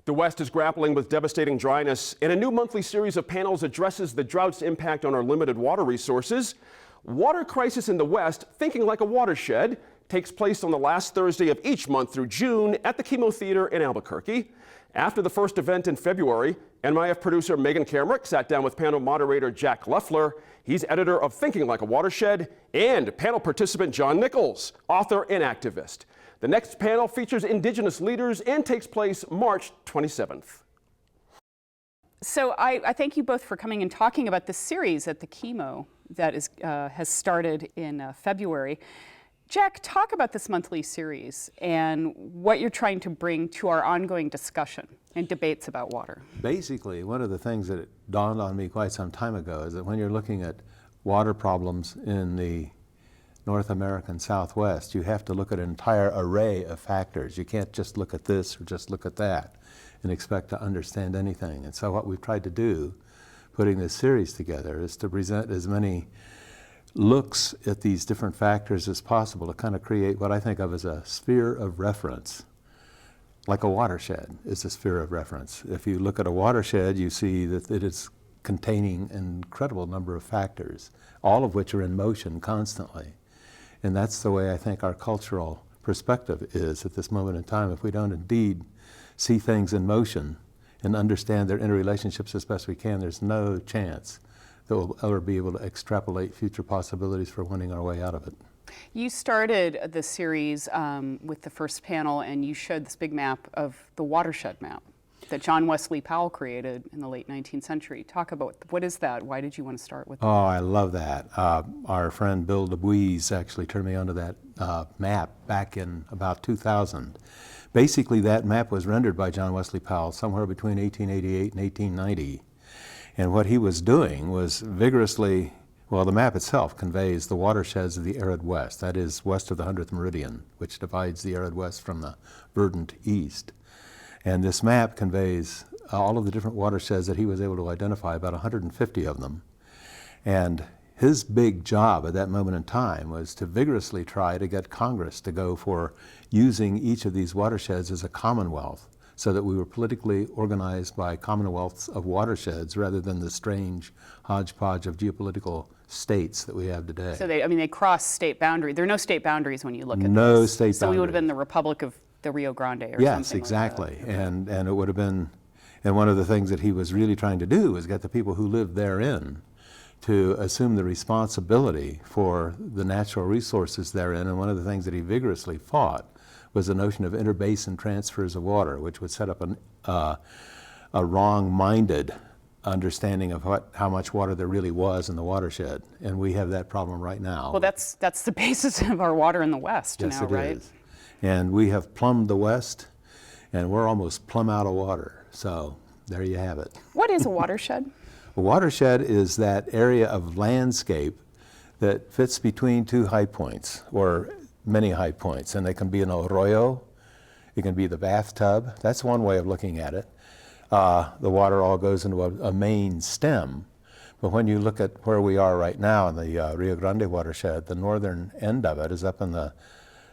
The West is grappling with devastating dryness, and a new monthly series of panels addresses the drought's impact on our limited water resources. Water Crisis in the West, Thinking Like a Watershed, takes place on the last Thursday of each month through June at the Chemo Theater in Albuquerque. After the first event in February, NYF producer Megan Kamerick sat down with panel moderator Jack Leffler. He's editor of Thinking Like a Watershed, and panel participant John Nichols, author and activist. The next panel features Indigenous leaders and takes place March 27th. So I thank you both for coming and talking about this series at the Chemo that has started in February. Jack, talk about this monthly series and what you're trying to bring to our ongoing discussion and debates about water. Basically, one of the things that dawned on me quite some time ago is that when you're looking at water problems in the North American Southwest, you have to look at an entire array of factors. You can't just look at this or just look at that and expect to understand anything. And so what we've tried to do, putting this series together, is to present as many looks at these different factors as possible to kind of create what I think of as a sphere of reference. Like a watershed is a sphere of reference. If you look at a watershed, you see that it is containing an incredible number of factors, all of which are in motion constantly. And that's the way I think our cultural perspective is at this moment in time. If we don't indeed see things in motion and understand their interrelationships as best we can, there's no chance that we'll ever be able to extrapolate future possibilities for winning our way out of it. You started the series with the first panel, and you showed this big map of the watershed map that John Wesley Powell created in the late 19th century. Talk about what is that? Why did you want to start with that? Oh, I love that. Our friend Bill DuBois actually turned me onto that map back in about 2000. Basically, that map was rendered by John Wesley Powell somewhere between 1888 and 1890. And what he was doing was vigorously, well, the map itself conveys the watersheds of the arid West, that is west of the 100th meridian, which divides the arid West from the verdant East. And this map conveys all of the different watersheds that he was able to identify, about 150 of them. And his big job at that moment in time was to vigorously try to get Congress to go for using each of these watersheds as a commonwealth, so that we were politically organized by commonwealths of watersheds rather than the strange hodgepodge of geopolitical states that we have today. So they cross state boundaries. There are no state boundaries when you look at no this. State boundaries. So we would have been the Republic of the Rio Grande or something Yes, exactly. Like that. And it would have been, and one of the things that he was really trying to do was get the people who lived therein to assume the responsibility for the natural resources therein. And one of the things that he vigorously fought was the notion of interbasin transfers of water, which would set up a wrong-minded understanding of how much water there really was in the watershed. And we have that problem right now. Well, that's the basis of our water in the West yes, now, it right? Is. And we have plumbed the West, and we're almost plumb out of water. So there you have it. What is a watershed? A watershed is that area of landscape that fits between two high points, or many high points, and they can be an arroyo, it can be the bathtub. That's one way of looking at it. The water all goes into a main stem, but when you look at where we are right now in the Rio Grande watershed, the northern end of it is up in the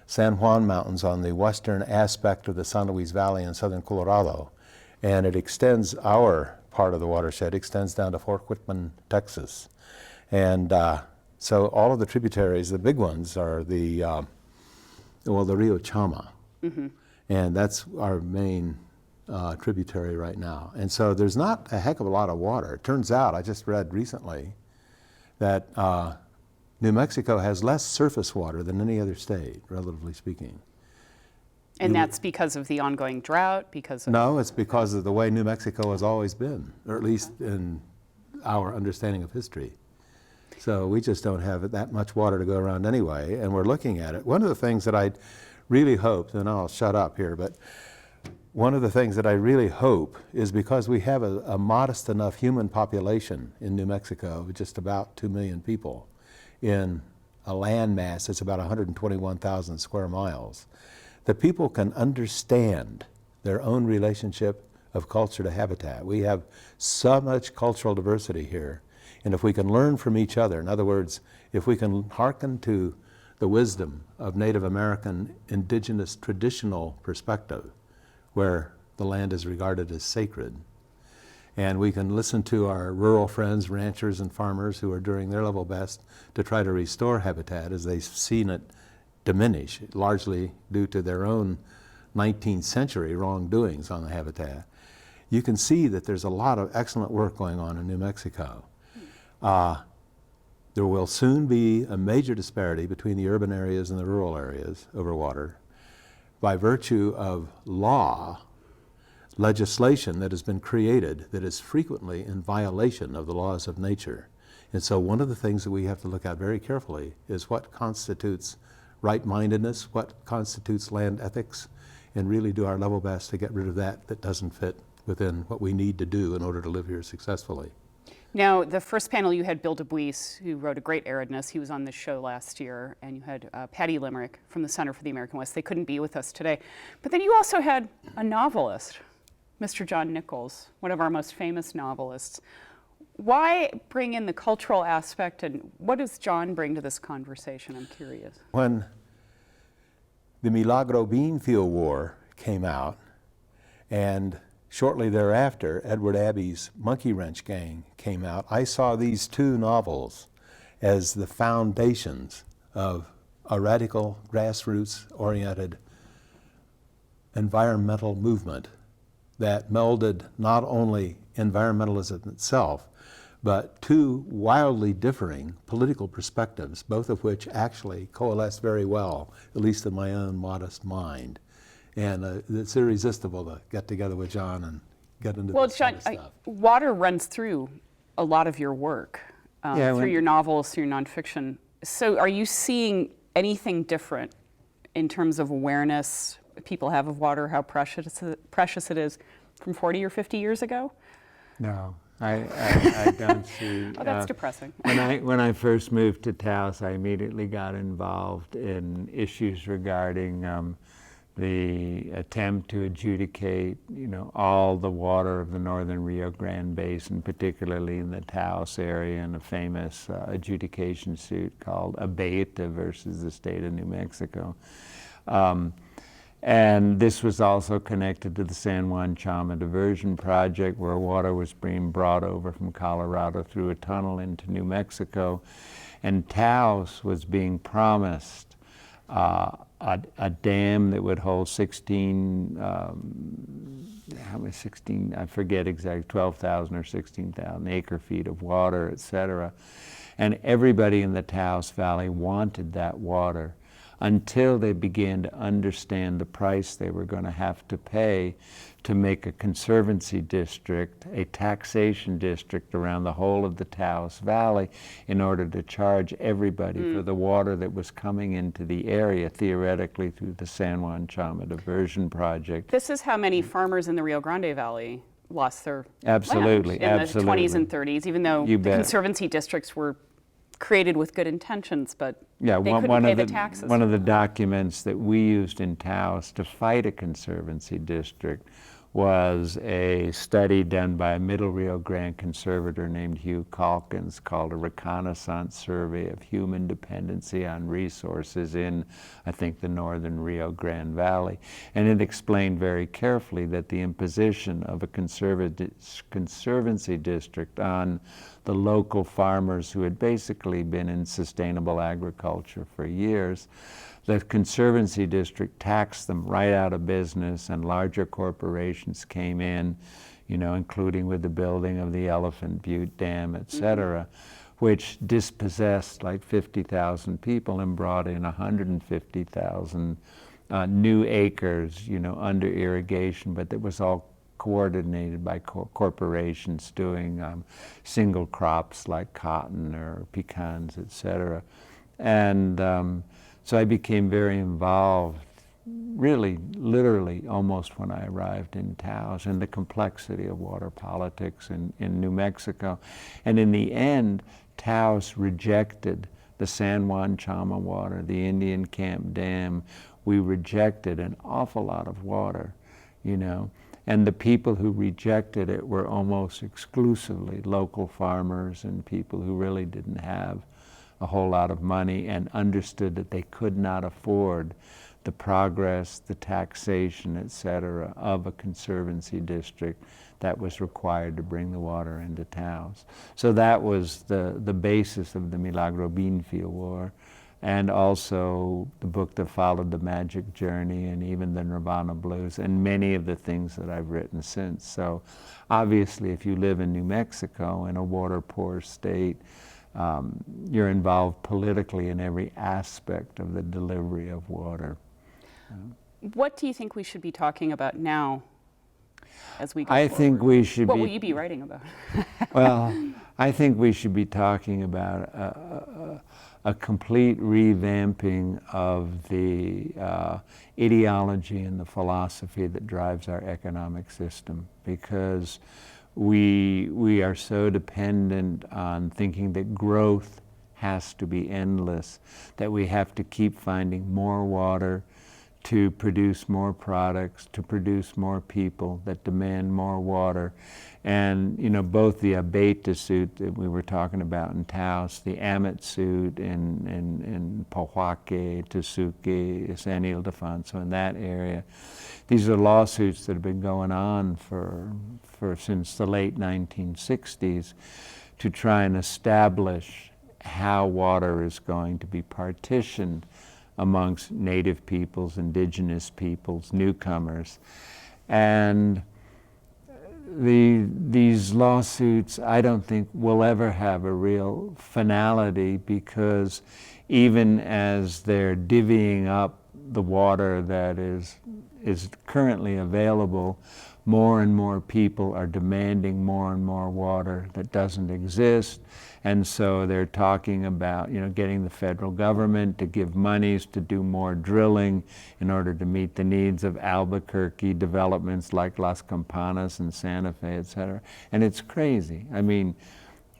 San Juan Mountains on the western aspect of the San Luis Valley in southern Colorado, and it extends, our part of the watershed extends down to Fort Whitman, Texas. And so all of the tributaries, the big ones, are the Rio Chama, and that's our main tributary right now. And so there's not a heck of a lot of water. It turns out, I just read recently, that New Mexico has less surface water than any other state, relatively speaking. And that's because of the ongoing drought? Because of No, it's because of the way New Mexico has always been, or at least in our understanding of history. So we just don't have that much water to go around anyway, and we're looking at it. One of the things that I really hoped, and I'll shut up here, but one of the things that I really hope is because we have a modest enough human population in New Mexico, just about 2 million people, in a land mass that's about 121,000 square miles, that people can understand their own relationship of culture to habitat. We have so much cultural diversity here. And if we can learn from each other, in other words, if we can hearken to the wisdom of Native American indigenous traditional perspective, where the land is regarded as sacred. And we can listen to our rural friends, ranchers and farmers who are doing their level best to try to restore habitat as they've seen it diminish, largely due to their own 19th century wrongdoings on the habitat. You can see that there's a lot of excellent work going on in New Mexico. There will soon be a major disparity between the urban areas and the rural areas over water by virtue of legislation that has been created that is frequently in violation of the laws of nature. And so one of the things that we have to look at very carefully is what constitutes right-mindedness, what constitutes land ethics, and really do our level best to get rid of that doesn't fit within what we need to do in order to live here successfully. Now, the first panel you had Bill Dubuis, who wrote A Great Aridness. He was on this show last year. And you had Patty Limerick from the Center for the American West. They couldn't be with us today. But then you also had a novelist, Mr. John Nichols, one of our most famous novelists. Why bring in the cultural aspect, and what does John bring to this conversation? I'm curious. When the Milagro Beanfield War came out, and shortly thereafter, Edward Abbey's Monkey Wrench Gang came out, I saw these two novels as the foundations of a radical, grassroots-oriented environmental movement that melded not only environmentalism itself, but two wildly differing political perspectives, both of which actually coalesce very well, at least in my own modest mind. And it's irresistible to get together with John and get into this kind of stuff. Water runs through a lot of your work, through your novels, through your nonfiction. So are you seeing anything different in terms of awareness people have of water, how precious it is from 40 or 50 years ago? No, I don't see. Oh, that's depressing. When I first moved to Taos, I immediately got involved in issues regarding the attempt to adjudicate, all the water of the northern Rio Grande Basin, particularly in the Taos area, in a famous adjudication suit called Abeyta versus the state of New Mexico. And this was also connected to the San Juan Chama Diversion Project, where water was being brought over from Colorado through a tunnel into New Mexico. And Taos was being promised a dam that would hold 16, I forget exactly, 12,000 or 16,000 acre feet of water, et cetera. And everybody in the Taos Valley wanted that water, until they began to understand the price they were going to have to pay to make a conservancy district, a taxation district around the whole of the Taos Valley, in order to charge everybody for the water that was coming into the area, theoretically through the San Juan Chama Diversion Project. This is how many farmers in the Rio Grande Valley lost their Absolutely, land in absolutely. the 20s and 30s, even though the conservancy districts were created with good intentions, but they couldn't pay the taxes. One of the documents that we used in Taos to fight a conservancy district was a study done by a Middle Rio Grande conservator named Hugh Calkins called A Reconnaissance Survey of Human Dependency on Resources in, I think, the northern Rio Grande Valley. And it explained very carefully that the imposition of a conservancy district on the local farmers who had basically been in sustainable agriculture for years, the Conservancy District taxed them right out of business, and larger corporations came in, including with the building of the Elephant Butte Dam, et cetera, which dispossessed like 50,000 people and brought in 150,000 new acres, under irrigation, but that was all coordinated by corporations doing single crops like cotton or pecans, et cetera. And so I became very involved, really, literally, almost when I arrived in Taos, in the complexity of water politics in New Mexico. And in the end, Taos rejected the San Juan Chama water, the Indian Camp Dam. We rejected an awful lot of water, And the people who rejected it were almost exclusively local farmers and people who really didn't have a whole lot of money and understood that they could not afford the progress, the taxation, et cetera, of a conservancy district that was required to bring the water into Taos. So that was the basis of the Milagro Beanfield War, and also the book that followed, The Magic Journey, and even the Nirvana Blues, and many of the things that I've written since. So obviously, if you live in New Mexico, in a water-poor state, you're involved politically in every aspect of the delivery of water. What do you think we should be talking about now as we go I forward? think we should What be... will you be writing about? Well, I think we should be talking about a complete revamping of the ideology and the philosophy that drives our economic system, because we are so dependent on thinking that growth has to be endless, that we have to keep finding more water to produce more products, to produce more people that demand more water. And you know, both the Abeyta suit that we were talking about in Taos, the Amet suit in Pojoaque, Tesuque, San Ildefonso, in that area, these are lawsuits that have been going on since the late 1960s to try and establish how water is going to be partitioned amongst native peoples, indigenous peoples, newcomers. And these lawsuits, I don't think, will ever have a real finality, because even as they're divvying up the water that is currently available, more and more people are demanding more and more water that doesn't exist. And so they're talking about, you know, getting the federal government to give monies to do more drilling in order to meet the needs of Albuquerque developments like Las Campanas and Santa Fe, et cetera. And it's crazy. I mean,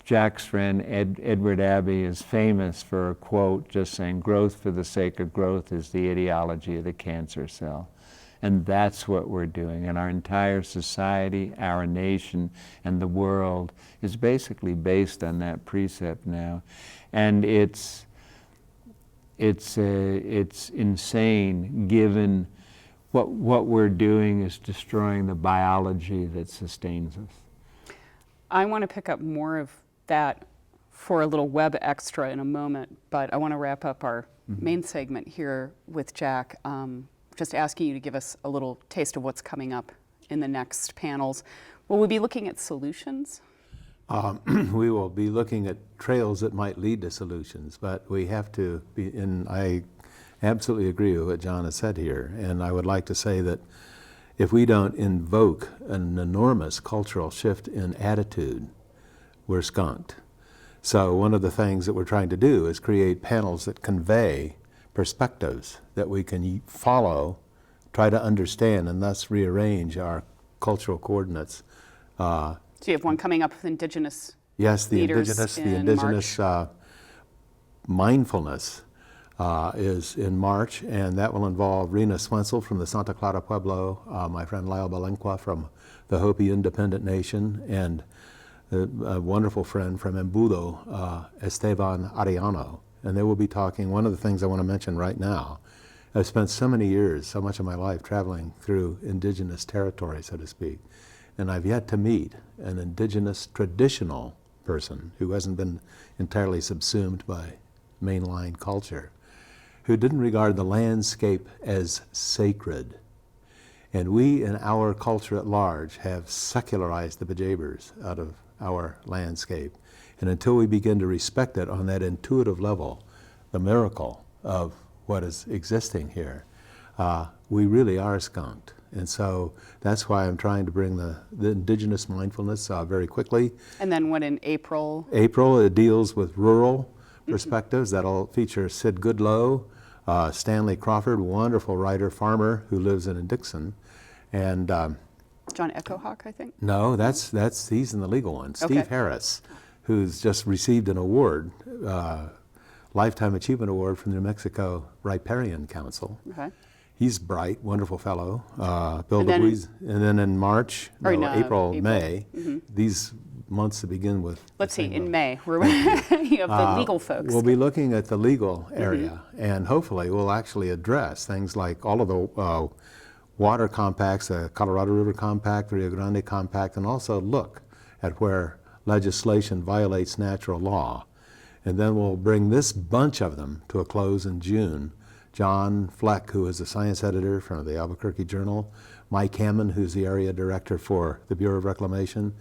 Jack's friend Edward Abbey is famous for a quote just saying, "Growth for the sake of growth is the ideology of the cancer cell." And that's what we're doing. And our entire society, our nation, and the world is basically based on that precept now. And it's insane, given what we're doing is destroying the biology that sustains us. I want to pick up more of that for a little web extra in a moment, but I want to wrap up our main segment here with Jack. Just asking you to give us a little taste of what's coming up in the next panels. Will we be looking at solutions? We will be looking at trails that might lead to solutions, but we have to be, and I absolutely agree with what John has said here, and I would like to say that if we don't invoke an enormous cultural shift in attitude, we're skunked. So one of the things that we're trying to do is create panels that convey perspectives that we can follow, try to understand, and thus rearrange our cultural coordinates. So you have one coming up with indigenous Yes, the leaders indigenous March. Mindfulness is in March, and that will involve Rena Swensel from the Santa Clara Pueblo, my friend Lyle Balenqua from the Hopi Independent Nation, and a wonderful friend from Embudo, Esteban Arellano. And they will be talking, one of the things I want to mention right now, I've spent so many years, so much of my life traveling through indigenous territory, so to speak, and I've yet to meet an indigenous traditional person who hasn't been entirely subsumed by mainline culture, who didn't regard the landscape as sacred. And we in our culture at large have secularized the bejeebers out of our landscape. And until we begin to respect it on that intuitive level, the miracle of what is existing here, we really are skunked. And so that's why I'm trying to bring the indigenous mindfulness very quickly. And then what, in April? April, it deals with rural perspectives. That'll feature Sid Goodloe, Stanley Crawford, wonderful writer, farmer who lives in Dixon. And John Echohawk, I think? no, he's in the legal one. Okay. Steve Harris, who's just received an award, Lifetime Achievement Award from the New Mexico Riparian Council. Okay. He's bright, wonderful fellow. Bill And then- DeWeese. And then in March, Or no, in, April, April. May, these months to begin with. Let's see, in May, you have the legal folks. We'll be looking at the legal area, and hopefully we'll actually address things like all of the water compacts, the Colorado River Compact, the Rio Grande Compact, and also look at where legislation violates natural law. And then we'll bring this bunch of them to a close in June. John Fleck, who is the science editor from the Albuquerque Journal, Mike Hammond, who's the area director for the Bureau of Reclamation,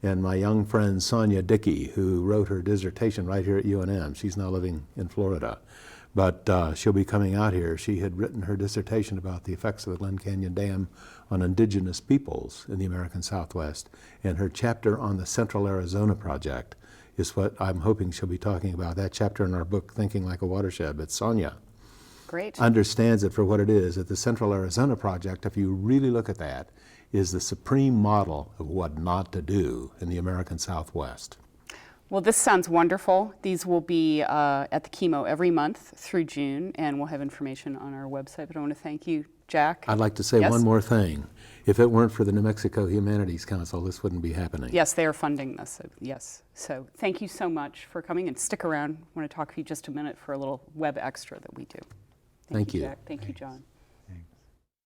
and my young friend Sonia Dickey, who wrote her dissertation right here at UNM. She's now living in Florida, but she'll be coming out here. She had written her dissertation about the effects of the Glen Canyon Dam on indigenous peoples in the American Southwest, and her chapter on the Central Arizona Project is what I'm hoping she'll be talking about. That chapter in our book, Thinking Like a Watershed. But Sonia Great. understands it for what it is. That the Central Arizona Project, if you really look at that, is the supreme model of what not to do in the American Southwest. Well, this sounds wonderful. These will be at the Chemo every month through June, and we'll have information on our website. But I want to thank you, Jack. I'd like to say Yes? one more thing. If it weren't for the New Mexico Humanities Council, this wouldn't be happening. Yes, they are funding this, yes. So thank you so much for coming, and stick around. I want to talk to you just a minute for a little web extra that we do. Thank you. Jack. Thank you, John.